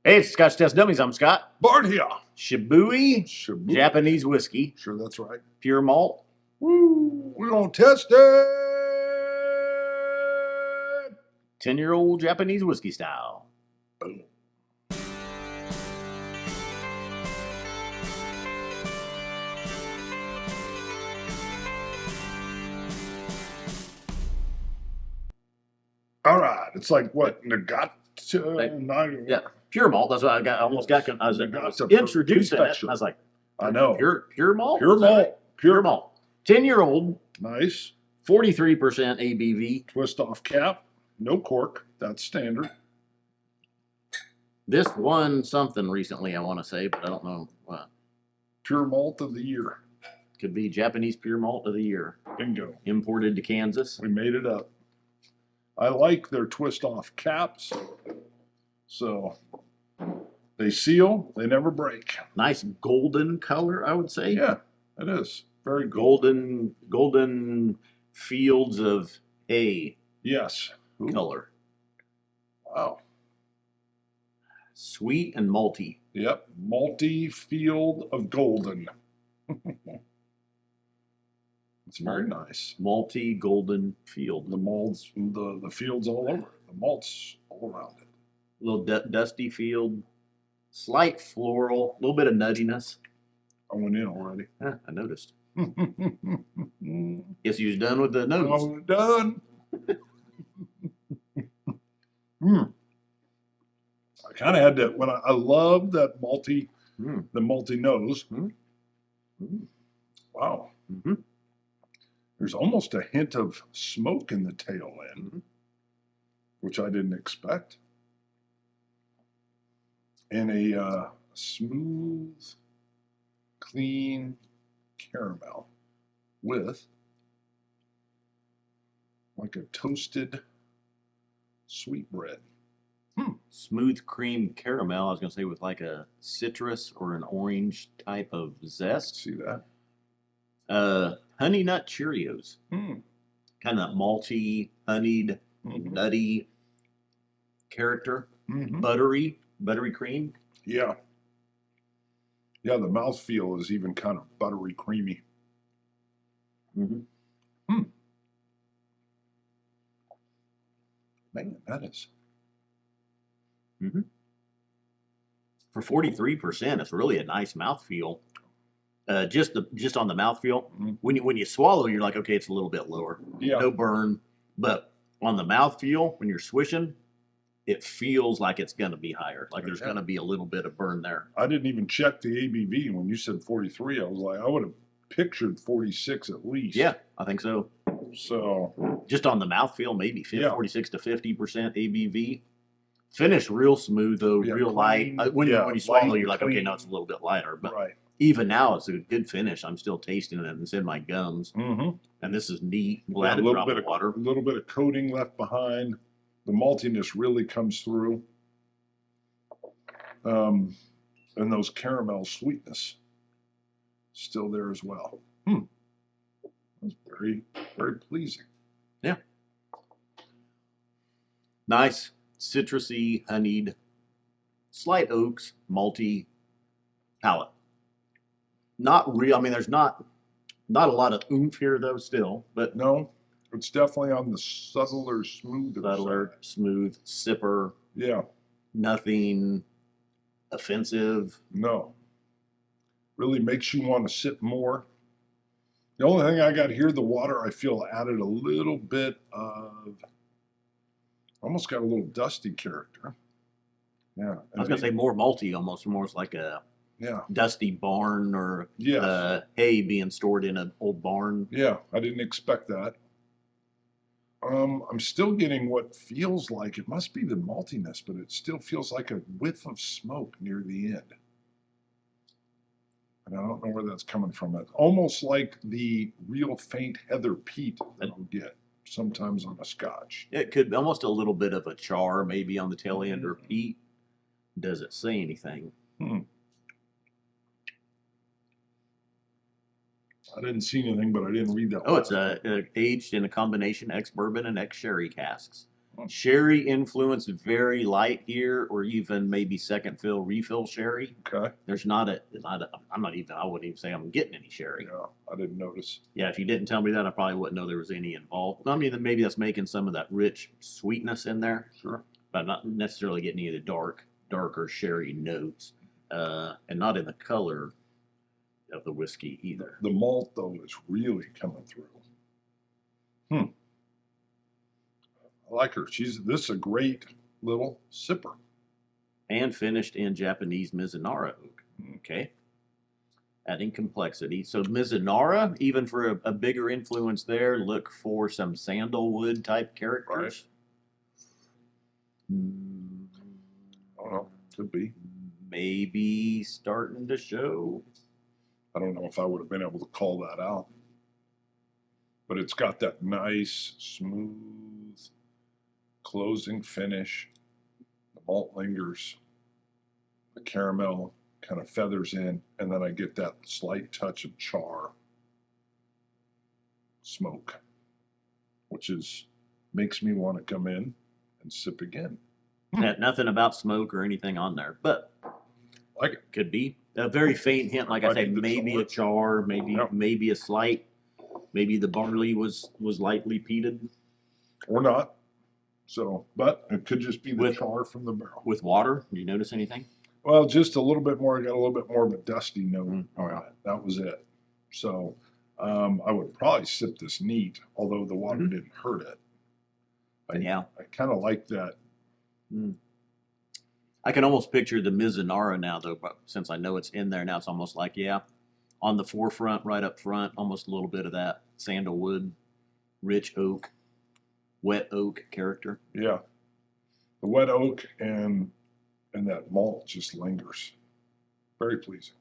Hey, it's Scotch Test Dummies. I'm Scott. Bart here. Shibui, Shibui. Japanese whiskey. Sure, that's right. Pure malt. Woo! We're gonna test it. 10-year-old Japanese whiskey style. Boom. All right. It's like what? Nagat? Yeah, pure malt. That's what I got. I almost got. I was Nagata introducing it. perfection. I was like, I know. Pure malt. Pure Is that malt. right? Pure malt. 10-year-old. Nice. 43% ABV. Twist off cap. No cork. That's standard. This won something recently, I want to say, but I don't know what. Pure malt of the year. Could be Japanese pure malt of the year. Bingo. Imported to Kansas. We made it up. I like their twist off caps. So they seal, they never break. Nice golden color, I would say. Yeah, it is. Very golden. Golden fields of hay. Yes. Ooh. Color. Wow. Sweet and malty. Yep. Malty field of golden. It's very nice. Malty golden field. The malts, the field's all over. The malt's all around it. A little dusty field. Slight floral. A little bit of nuttiness. I went in already. I noticed. Guess you was done with the notes. I'm done. I kind of had to, when I love that malty, the malty nose. Wow. There's almost a hint of smoke in the tail end, which I didn't expect. And a smooth, clean caramel with like a toasted sweetbread. Smooth cream caramel, I was going to say with like a citrus or an orange type of zest. See that? Honey Nut Cheerios. Kind of malty, honeyed, nutty character. Buttery cream. Yeah. Yeah, the mouthfeel is even kind of buttery creamy. Man, that is. For 43%, it's really a nice mouthfeel. Just on the mouthfeel, when you swallow, you're like, okay, it's a little bit lower. Yeah. No burn, but on the mouthfeel, when you're swishing, it feels like it's going to be higher. Like there's going to be a little bit of burn there. I didn't even check the ABV. When you said 43, I was like, I would have pictured 46 at least. Yeah, I think so. So just on the mouthfeel, maybe 46 to 50% ABV. Finish real smooth though, real light. When you swallow, you're like, okay, no, it's a little bit lighter. But even now, it's a good finish. I'm still tasting it. It's in my gums. And this is neat. We'll add a drop of water. A little bit of coating left behind. The maltiness really comes through. And those caramel sweetness still there as well. That's very, very pleasing. Yeah. Nice, citrusy, honeyed, slight oaks, malty palate. Not real. I mean, there's not a lot of oomph here though. Still, but no, it's definitely on the subtler, smoother side. Smooth sipper. Yeah. Nothing offensive. No. Really makes you want to sip more. The only thing I got here, the water, I feel added a little bit of, almost got a little dusty character. Yeah. I was going to say more malty, almost more like a dusty barn or hay being stored in an old barn. Yeah, I didn't expect that. I'm still getting what feels like, it must be the maltiness, but it still feels like a whiff of smoke near the end. And I don't know where that's coming from. It's almost like the real faint heather peat that I'll get sometimes on a scotch. It could be almost a little bit of a char maybe on the tail end or peat. Does it say anything? I didn't see anything, but I didn't read that. Oh, it's aged in a combination ex-bourbon and ex-sherry casks. Sherry influence very light here, or even maybe second fill, refill sherry. Okay. There's not a, I wouldn't even say I'm getting any sherry. Yeah, I didn't notice. Yeah, if you didn't tell me that, I probably wouldn't know there was any involved. I mean, then maybe that's making some of that rich sweetness in there. Sure. But not necessarily getting any of the darker sherry notes, and not in the color of the whiskey either. The malt, though, is really coming through. I like her. This is a great little sipper. And finished in Japanese Mizunara oak. Okay. Adding complexity. So Mizunara, even for a bigger influence there, look for some sandalwood type characters. Right. I don't know. Could be. Maybe starting to show. I don't know if I would have been able to call that out. But it's got that nice, smooth closing finish. The malt lingers. The caramel kind of feathers in, and then I get that slight touch of char smoke, which makes me want to come in and sip again. Nothing about smoke or anything on there, but like it. Could be a very faint hint, like I say, maybe a char, maybe a slight, maybe the barley was lightly peated or not. So, but it could just be the char from the barrel. With water, did you notice anything? Well, just a little bit more. I got a little bit more of a dusty note on it. That was it. So, I would probably sip this neat, although the water didn't hurt it. I kind of like that. I can almost picture the Mizunara now, though, but since I know it's in there now, it's almost like, on the forefront, right up front, almost a little bit of that sandalwood, rich oak, wet oak character. Yeah. The wet oak and that malt just lingers. Very pleasing.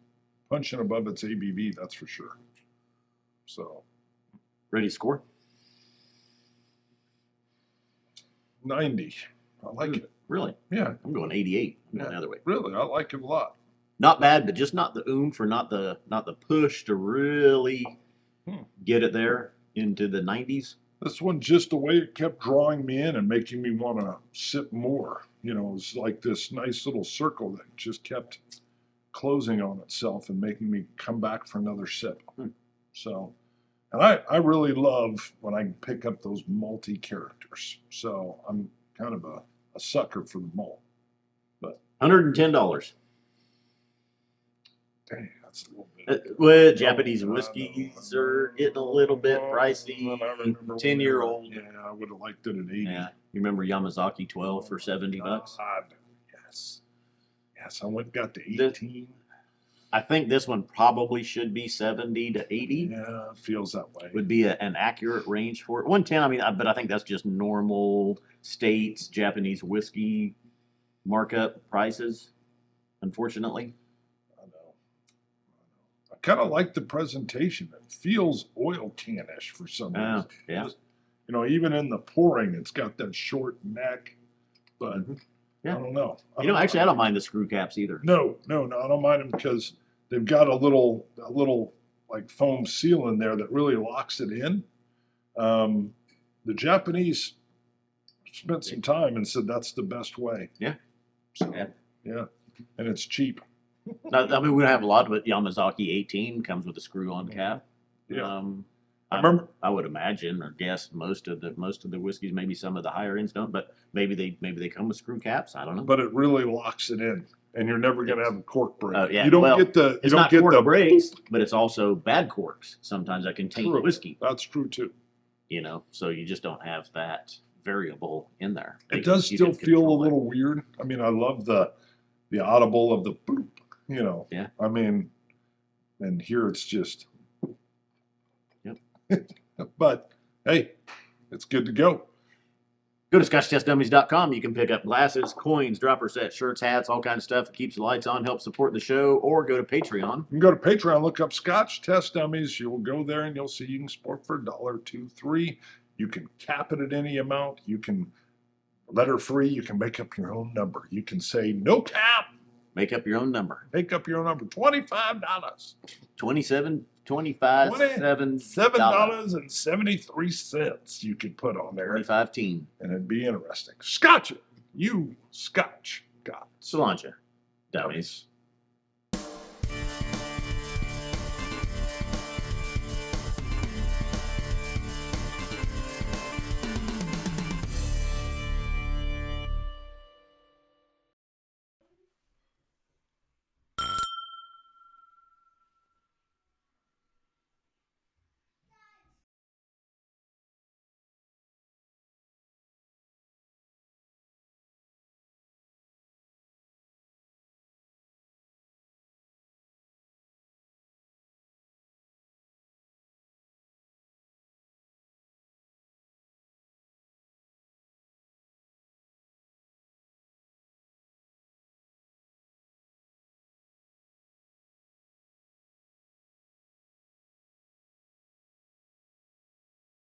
Punching above its ABV, that's for sure. So. Ready to score? 90. I like it. Really? Yeah. I'm going 88. I'm going the other way. Really, I like it a lot. Not bad, but just not the oomph or not the push to really get it there into the 90s. This one, just the way it kept drawing me in and making me want to sip more. You know, it was like this nice little circle that just kept closing on itself and making me come back for another sip. So, and I really love when I pick up those malty characters. So I'm kind of a sucker for the malt. But $110. Dang, that's a little bit. Well, Japanese whiskeys are getting a little bit pricey. 10-year-old. Yeah, I would have liked it at 80. Yeah, you remember Yamazaki 12 for $70? Yes. Yes, I went and got to 18. I think this one probably should be 70 to 80. Yeah, it feels that way. Would be an accurate range for it. 110, I mean, but I think that's just normal States Japanese whiskey markup prices, unfortunately. I know. I kind of like the presentation. It feels oil can-ish for some reason. Yeah. Just, you know, even in the pouring, it's got that short neck, but I don't know. Actually, I don't mind the screw caps either. No, I don't mind them because they've got a little like foam seal in there that really locks it in. The Japanese spent some time and said that's the best way. Yeah. So, yeah. And it's cheap. I mean, we don't have a lot of it. Yamazaki 18 comes with a screw-on cap. Yeah. I would imagine or guess most of the whiskeys, maybe some of the higher ends don't, but maybe they come with screw caps. I don't know. But it really locks it in, and you're never going to have a cork break. Yeah. You don't get the. It's not cork breaks, but it's also bad corks sometimes that contain whiskey. That's true too. So you just don't have that variable in there. It does still feel a little weird. I mean, I love the audible of the boop. Yeah. I mean, and here it's just. But hey, it's good to go. Go to ScotchTestDummies.com. You can pick up glasses, coins, dropper sets, shirts, hats, all kinds of stuff. It keeps the lights on, helps support the show, or go to Patreon. You can go to Patreon, look up Scotch Test Dummies. You'll go there and you'll see you can support for $1, $2, $3. You can cap it at any amount. You can letter free. You can make up your own number. You can say no cap. Make up your own number. Make up your own number. $25. $7.73 you could put on there. 25-teen. And it'd be interesting. Scotch it. You Scotch God. Cilantro. Dummies.